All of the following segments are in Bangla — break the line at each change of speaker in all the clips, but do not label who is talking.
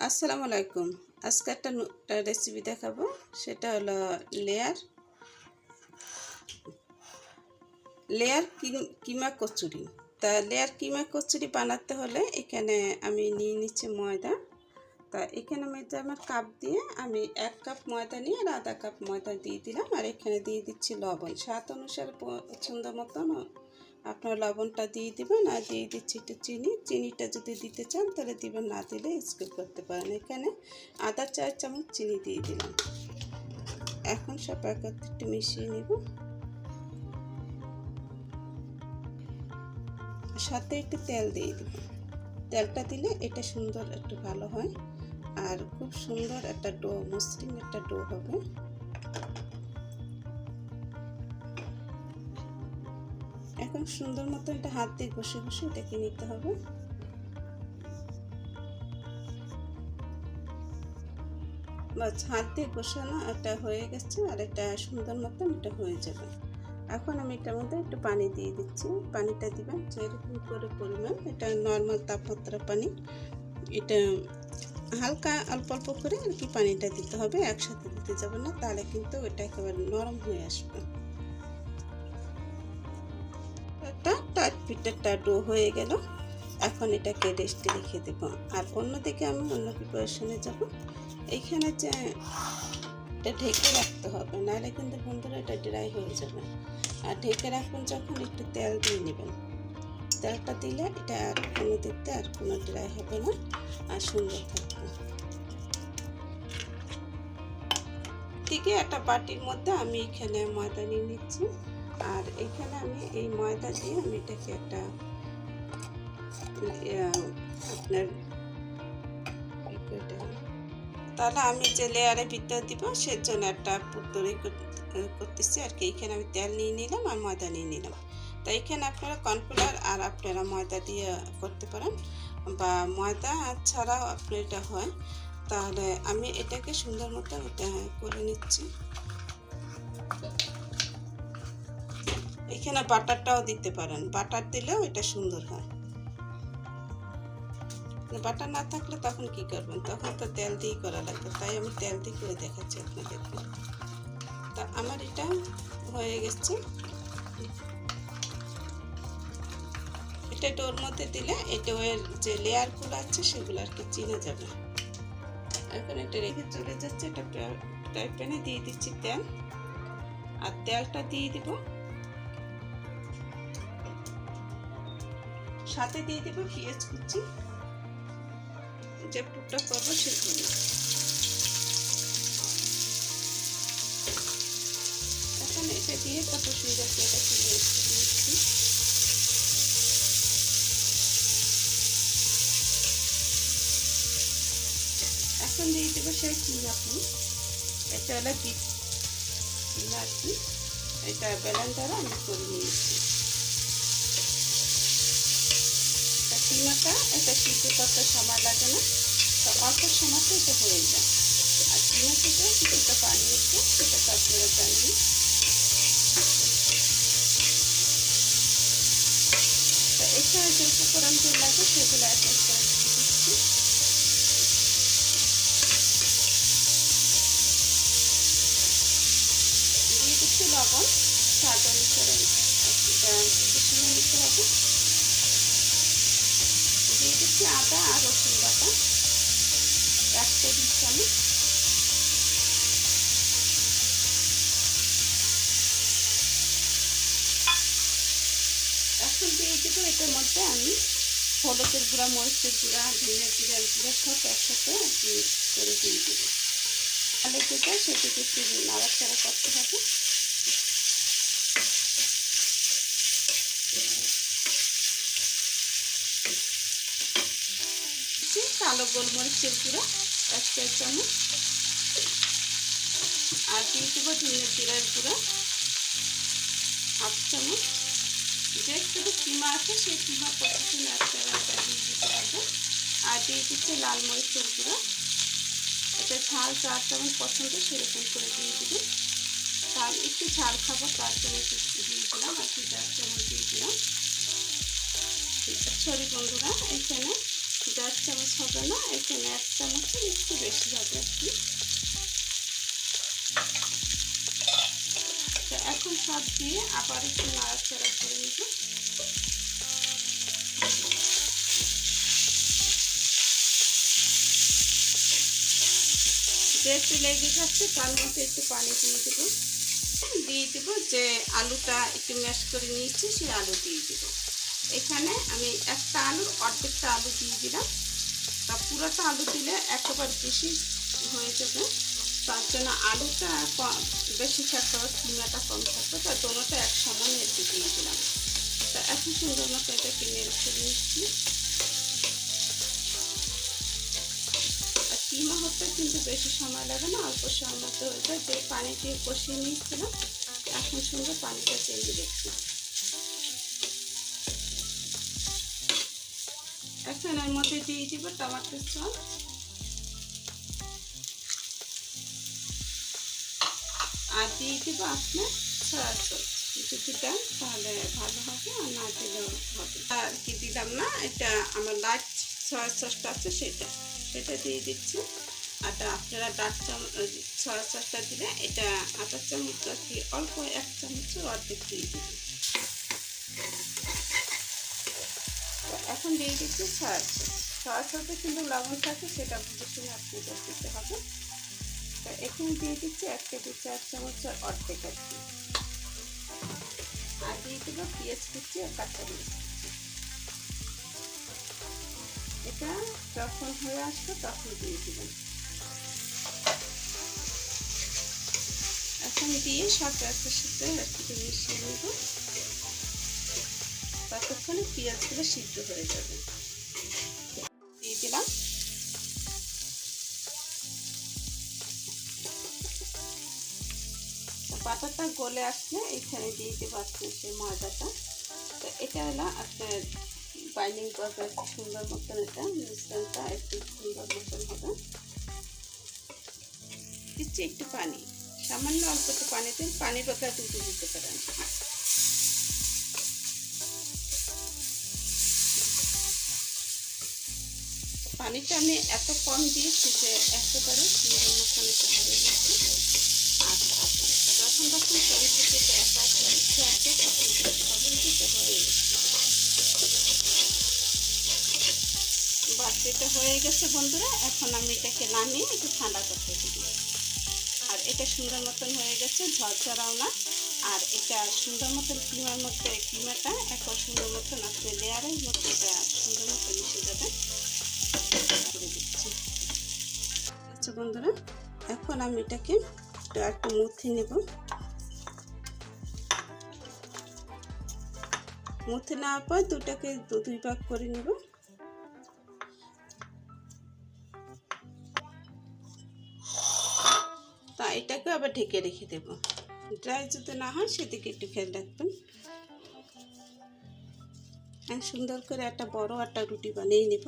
আসসালামু আলাইকুম। আজকে একটা রেসিপি দেখাবো, সেটা হলো লেয়ার লেয়ার কিমা কচুরি। তা লেয়ার কিমা কচুরি বানাতে হলে এখানে আমি নিয়ে নিচ্ছি ময়দা। তা এখানে আমার কাপ দিয়ে আমি 1 কাপ ময়দা নিয়ে আর আধা কাপ ময়দা দিয়ে দিলাম, আর এখানে দিয়ে দিচ্ছি লবণ। স্বাদ অনুসারে পছন্দ মতন আপনার লবণটা দিয়ে দিবেন, আর দিয়ে দিচ্ছি একটু চিনিটা যদি দিতে চান তাহলে দিবেন, না দিলে স্কিপ করতে পারেন। এখানে আধা 4 চামচ চিনি দিয়ে দিলাম। এখন সব একত্রে একটু মিশিয়ে নেব, সাথে একটু তেল দিয়ে দেব। তেলটা দিলে এটা সুন্দর একটু ভালো হয়, আর খুব সুন্দর একটা ডো, মসৃণ একটা ডো হবে। এখন সুন্দর মতো এটা হাত দিয়ে ঘষে ঘষে এটাকে নিতে হবে। বাস হাত দিয়ে ঘষানো এটা হয়ে গেছে, আর এটা সুন্দর মতন এটা হয়ে যাবে। এখন আমি এটার মধ্যে একটু পানি দিয়ে দিচ্ছি। পানিটা দিবেন যেরকম করে পরিমাণ, এটা নর্মাল তাপমাত্রা পানি। এটা হালকা অল্প অল্প করে আর কি পানিটা দিতে হবে, একসাথে দিতে যাবে না, তাহলে কিন্তু এটা একেবারে নরম হয়ে আসবে। একটা টাইট পিঠাটা ডো হয়ে গেল। এখন এটাকে রেস্টে রেখে দেব, আর অন্যদিকে আমি অন্য প্রিপারেশনে যাব। এইখানে যে এটা ঢেকে রাখতে হবে, নাহলে কিন্তু বন্ধুরা এটা ড্রাই হয়ে যাবে। আর ঢেকে রাখবেন যখন একটু তেল দিয়ে নেবেন। তেলটা দিলে এটা আর কোনো দিকতে আর কোনো ড্রাই হবে না, আর সুন্দর থাকবে। দিকে একটা বাটির মধ্যে আমি এখানে ময়দা নিয়ে নিচ্ছি, আর এখানে আমি এই ময়দা দিয়ে আমি এটাকে একটা আপনার তাহলে আমি যে লেয়ারে ভিতরে দিব সেজন্য একটা পুর তৈরি করতেছি আর কি। এখানে আমি তেল নিয়ে নিলাম আর ময়দা নিয়ে নিলাম। তো এখানে আপনারা কর্নফ্লাওয়ার আর আপনারা ময়দা দিয়ে করতে পারেন, বা ময়দা ছাড়াও আপনার এটা হয়। তাহলে আমি এটাকে সুন্দর মতো এটা করে নিচ্ছি। এখানে বাটারটাও দিতে পারেন, বাটার দিলেও এটা সুন্দর হয়। বাটার না থাকলে তখন কি করবেন, তখন তো তেল দিয়ে করা লাগবে, তাই আমি তেল দিয়ে করে দেখাচ্ছি আপনাদেরকে। তা আমার এটা হয়ে গেছে। এটা ডোর মধ্যে দিলে এটা এর যে লেয়ারগুলো আছে সেগুলো আর কি চিনে যাবে। এখন এটা রেখে চলে যাচ্ছে। এটা ফ্রাই প্যানে দিয়ে দিচ্ছি তেল, আর তেলটা দিয়ে দিব, সাথে দিয়ে দেবো পেঁয়াজ কুচি, যে পুরটা করবো সেগুলো। এখন এটা দিয়ে কত সুন্দর এটা তুলে নিচ্ছি। এখন দিয়ে দেবো সেই কিমাপুর। এটা হলো কিমা আর কি, এটা বেলান দ্বারা আমি করে নিয়েছি। কিমাটা এটা সিদ্ধ করতে সময় লাগে না, তো অল্প সময়তে এটা হয়ে যায়। আর কিমা থেকে কিছুটা পানি উঠবে, সেটা তো আপনারা জানেন। তো এখানে যে উপকরণগুলো লাগে সেগুলো এক এক করে দিয়ে দিচ্ছি। দিয়ে দিচ্ছি লবণ, স্বাদ অনুসারে শুনে নিতে হবে। দিয়ে দিচ্ছি আদা আর রসুন বাটা 1 টেবিল চামচ। এখন দিয়ে দেবো এটার মধ্যে আমি হলুদের গুঁড়া, মরিচের গুঁড়া, ধনিয়া জিরার গুঁড়া সব একসাথে করে দিয়ে দেবো। তাহলে যেটা সেটাকে একটু নাড়াচাড়া করতে হবে। কালো গোলমরিচের গুঁড়া 1 চা চামচ, আর দিয়ে দেবো ধনিয়া জিরার গুঁড়া 1/2 চামচ। যে একটু কিমা আছে সেই কিমা পদ্ধতি আপনারা দিয়ে দিতে পারবেন। আর দিয়ে দিচ্ছে লাল মরিচের গুঁড়া, এটা ঝাল 4 চামচ পছন্দ সেরকম করে দিয়ে দেবেন। তার একটু ঝাল খাবো তার জন্য একটু দিয়ে দিলাম, আর 4 চামচ দিয়ে দিলাম। সরি বন্ধুরা, এখানে 1.5 চামচ হবে না, এখানে 1 চামচের একটু বেশি হবে আর কি। তো এখন সব দিয়ে আবার একটু নাড়াচাড়া করে নেব। যেহেতু লেগে যাচ্ছে তার মধ্যে একটু পানি দিয়ে দেব, যে আলুটা একটু ম্যাশ করে নিয়েছি সেই আলু দিয়ে দেব। এখানে আমি একটা আলুর অর্ধেকটা আলু দিয়ে দিলাম। তা পুরোটা আলু দিলে একেবারে বেশি হয়ে যাবে, তার জন্য আলুটা বেশি থাকতে হবে, কিমাটা কম থাকবে, তার দোনোটা এক সমান একটু দিয়ে দিলাম। তা এখন সুন্দর মতো এটাকে নেড়ে করে নিচ্ছি। আর কিমা হতে কিন্তু বেশি সময় লাগে না, অল্প সময় মতো হয়ে যায়। যে পানি দিয়ে কষিয়ে নিয়েছিলাম, এখন সুন্দর পানিটা টেনে দেখছি। এখন এর মধ্যে দিয়ে দিব টমেটোর সস আর দিয়ে দিব আপনার সয়া সস। যদি দেন তাহলে ভালো হবে, আর না দিলেও হবে। আর কি দিলাম না, এটা আমার লাইট সয়া সসটা আছে সেটা দিয়ে দিচ্ছি। আর আপনারা ডার্ক সয়া সসটা দিলে এটা 1/2 চামচ আর কি, অল্প 1 চামচের অর্ধেক দিয়ে দিবেন। এখন দিয়ে দিচ্ছি সয়া সসে কিন্তু লবণ থাকে, সেটা বুঝে শুনে আপনাদের দিতে হবে। তো এখানে দিয়ে দিচ্ছি 1 টেবিল 4 চামচের অর্ধেক আর কি। আর দিয়ে দেবো পেঁয়াজ কুচি আর কাঁচামরিচ কুচি। এটা যখন হয়ে আসবে তখন দিয়ে দিবেন। এখন দিয়ে সব একসাথে সাথে একটু মিশিয়ে নেব, ততক্ষণে পেঁয়াজগুলো সিদ্ধ হয়ে যাবে। দিয়ে দিলাম। বাটাটা গলে আসলে এখানে দিয়ে দেবো আপনার সেই ময়দাটা। তো এটা হলো আপনার বাইন্ডিং করবে একটু সুন্দর মতন, এটা মিশ্রণটা একটু সুন্দর মতন হবে। দিচ্ছি একটু পানি, সামান্য অল্প একটু পানি দিন, পানির বদলে দুধ দিতে পারেন। পানিটা আমি এত কম দিয়েছি যে একেবারে সুন্দর মতন এটা হয়ে গেছে। আর যখন পরিস্থিতিতে একা ইচ্ছে আছে তখন দিতে হয়ে গেছে। বাস এটা হয়ে গেছে বন্ধুরা। এখন আমি এটাকে নামিয়ে একটু ঠান্ডা করতে দিব। আর এটা সুন্দর মতন হয়ে গেছে, ঝরঝরাও না। আর এটা সুন্দর মতন কিমাটা এখন সুন্দর মতন আপনি লেয়ারের মধ্যে এটা সুন্দর মতো মিশে যাবে। করে দিচ্ছি। আচ্ছা বন্ধুরা, এখন আমি এটাকে একটু মুথে নেব। মুথে নেওয়ার পর দুটাকে 2 ভাগ করে নেব। তা এটাকে আবার ঢেকে রেখে দেব, ড্রাই যদি না হয় সেদিকে একটু খেয়াল রাখবেন। আমি সুন্দর করে একটা বড় আটা রুটি বানিয়ে নেব।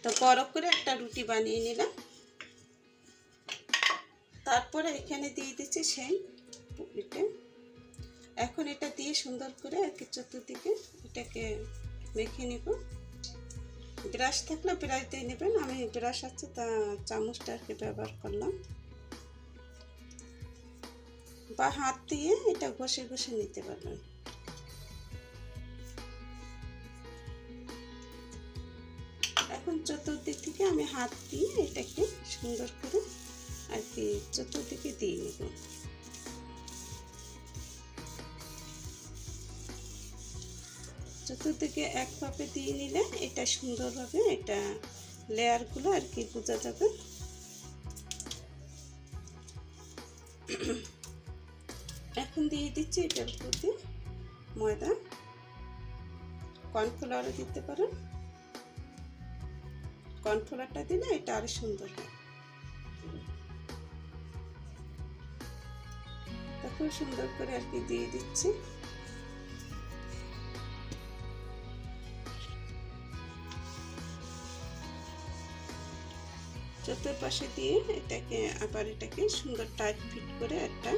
তো বড় করে একটা রুটি বানিয়ে নিলাম। তারপরে এখানে দিয়ে দিচ্ছি সেই পুরিটা। এখন এটা দিয়ে সুন্দর করে আর কি চতুর্দিকে এটাকে মেখে নেব। ব্রাশ থাকলে ব্রাশ দিয়ে নেবেন, আমি ব্রাশ আছে তা চামচটা আর কি ব্যবহার করলাম। বা হাত দিয়ে এটা ঘষে ঘষে নিতে পারবেন। এখন চতুর্দিক থেকে আমি হাত দিয়ে এটাকে সুন্দর করে আর কি চতুর্দিকে দিয়ে নেব। চতুর্দিকে একভাবে দিয়ে নিলে এটা সুন্দরভাবে এটা লেয়ারগুলো আর কি বোঝা যাবে। এখন দিয়ে দিচ্ছি এটার উপর দিয়ে ময়দা, কর্নফ্লাওয়ারও দিতে পারেন। কর্নফ্লাওয়ারটা দিলে এটা আরো সুন্দর হয়। খুব সুন্দর করে আর কি দিয়ে দিচ্ছি। চতুর্দিকে পাশে দিয়ে এটাকে সুন্দর টাইট ফিট করে একটা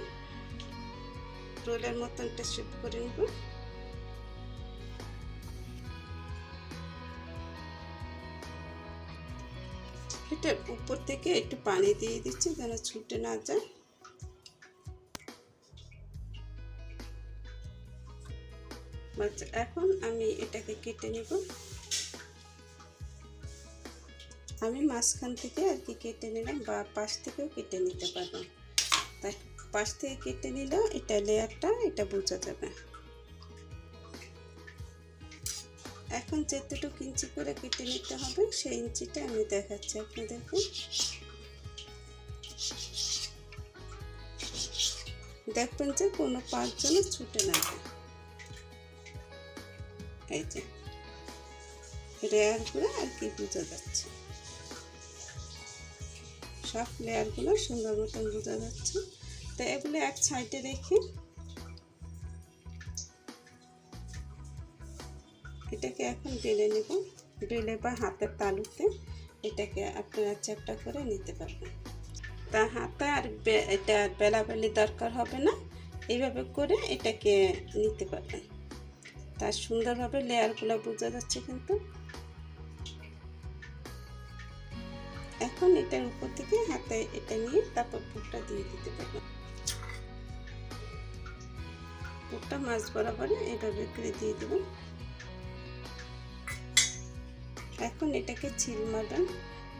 রোলের মতন একটা শেপ করে নেব। এটার উপর থেকে একটু পানি দিয়ে দিচ্ছি যেন ছুটে না যায়। এখন আমি এটাকে কেটে নেব। আমি মাঝখান থেকে আর কি কেটে নিলাম, বা পাশ থেকেও কেটে নিতে পারবো। তাই পাশ থেকে কেটে নিলে এটা লেয়ারটা এটা বোঝা যাবে। এখন যতটুকু ইঞ্চি করে কেটে নিতে হবে সেই ইঞ্চিটা আমি দেখাচ্ছি আপনাদেরকে। দেখবেন যে কোনো পাঁচ যেন ছুটে না যায়। এই যে লেয়ারগুলো আর কি বোঝা যাচ্ছে, সব লেয়ারগুলো সুন্দর মতন বোঝা যাচ্ছে। তো এগুলো এক সাইডে রেখে এটাকে এখন বেলে নেব। বেলে বা হাতের তালুতে এটাকে আপনারা চ্যাপটা করে নিতে পারবেন। তা হাতে আর এটা বেলাবেলি দরকার হবে না, এইভাবে করে এটাকে নিতে পারবেন। তার সুন্দরভাবে লেয়ারগুলো বোঝা যাচ্ছে কিন্তু। এখন এটার উপর থেকে হাতে এটা নিয়ে তারপর পুরটা দিয়ে দিতে পারবেন। পুরটা মাছ বরাবর এইভাবে করে দিয়ে দেবেন। এখন এটাকে ছিল মারবেন।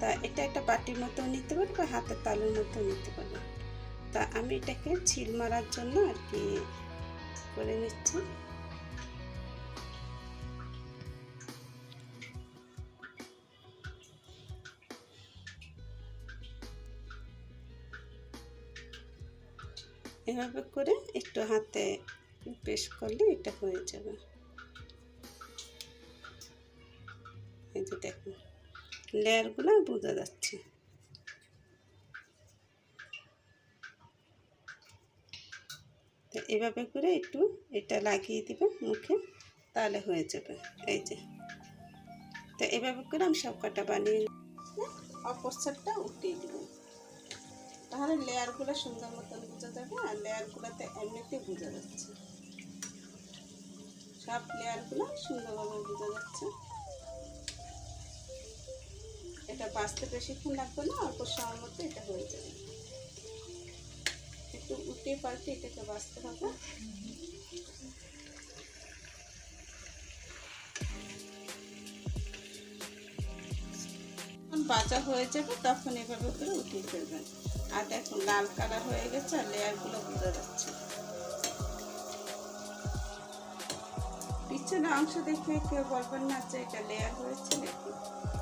তা এটা একটা বাটির মতো নিতে পারবেন বা হাতের তালুর মতো নিতে পারবেন। তা আমি এটাকে ছিল মারার জন্য আর কি করে নিচ্ছি। এভাবে করে একটু হাতে প্রেস করলে এটা হয়ে যাবে। এই যে দেখুন লেয়ারগুলো বোঝা যাচ্ছে। তো এভাবে করে একটু এটা লাগিয়ে দিবেন মুখে, তাহলে হয়ে যাবে। এই যে তো এভাবে করে আমি সব কটা বানিয়ে অপর সাইডটা উঠিয়ে দেব, তাহলে লেয়ারগুলো সুন্দর মতন বোঝা যাবে। আর লেয়ারগুলোতে এমনিতে বোঝা যাচ্ছে, সব লেয়ারগুলো সুন্দরভাবে বোঝা যাচ্ছে। এটা বাঁচতে বেশিক্ষণ লাগবে না, অল্প সময়ের মধ্যে এটা হয়ে যাবে। একটু উল্টে পাল্টে এটাকে বাঁচতে হবে। যখন বাজা হয়ে যাবে তখন এভাবে করে উঠিয়ে ফেলবেন। আর দেখুন লাল কালার হয়ে গেছে আর লেয়ারগুলো বোঝা যাচ্ছে। পিছনের অংশ দেখে কেউ বলবেন না যে এটা লেয়ার হয়েছে নাকি,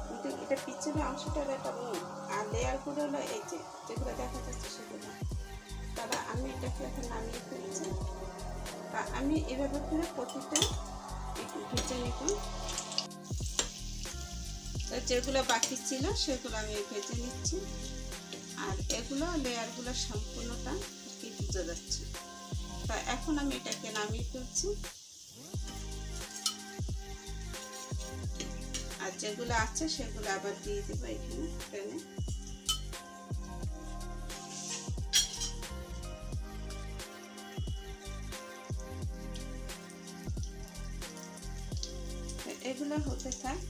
কিন্তু এটা পিছনের অংশটা এটা মুখ, আর লেয়ারগুলো হলো এই যে যেগুলো দেখা যাচ্ছে সেগুলো। তাহলে আমি এটাকে এখন নামিয়ে ফেলছি। তা আমি এভাবে করে প্রতিটা একটু ভেজে নিব। তো যেগুলো বাকি ছিল সেগুলো আমি ভেজে নিচ্ছি। আর এগুলো লেয়ারগুলো সম্পূর্ণটা কি বোঝা যাচ্ছে। তা এখন আমি এটাকে নামিয়ে ফেলছি। আর যেগুলো আছে সেগুলো আবার দিয়ে দেবো এখানে প্যানে। এগুলো হতে থাক।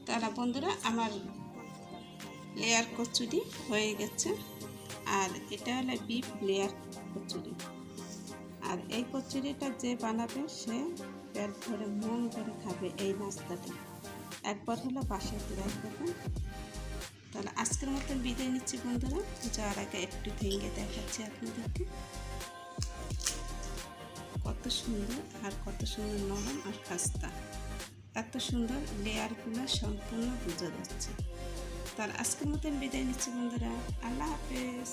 তারা বন্ধুরা আমার লেয়ার কচুরি হয়ে গেছে। আর এটা হলো বিফ লেয়ার কচুরি। আর এই কচুরিটা যে বানাবে সে পেট ভরে মন করে খাবে এই নাস্তাটা। একবার হলো বাসায় ট্রাই করবেন। তাহলে আজকের মতন বিদায় নিচ্ছি বন্ধুরা। যাওয়ার আগে একটু ভেঙে দেখাচ্ছি আপনাদেরকে কত সুন্দর, আর কত সুন্দর নরম আর খাস্তা। এত সুন্দর লেয়ারগুলো সম্পূর্ণ বোঝা যাচ্ছে। তার আজকের মতন বিদায় নিচ্ছি বন্ধুরা। আল্লাহ হাফেজ।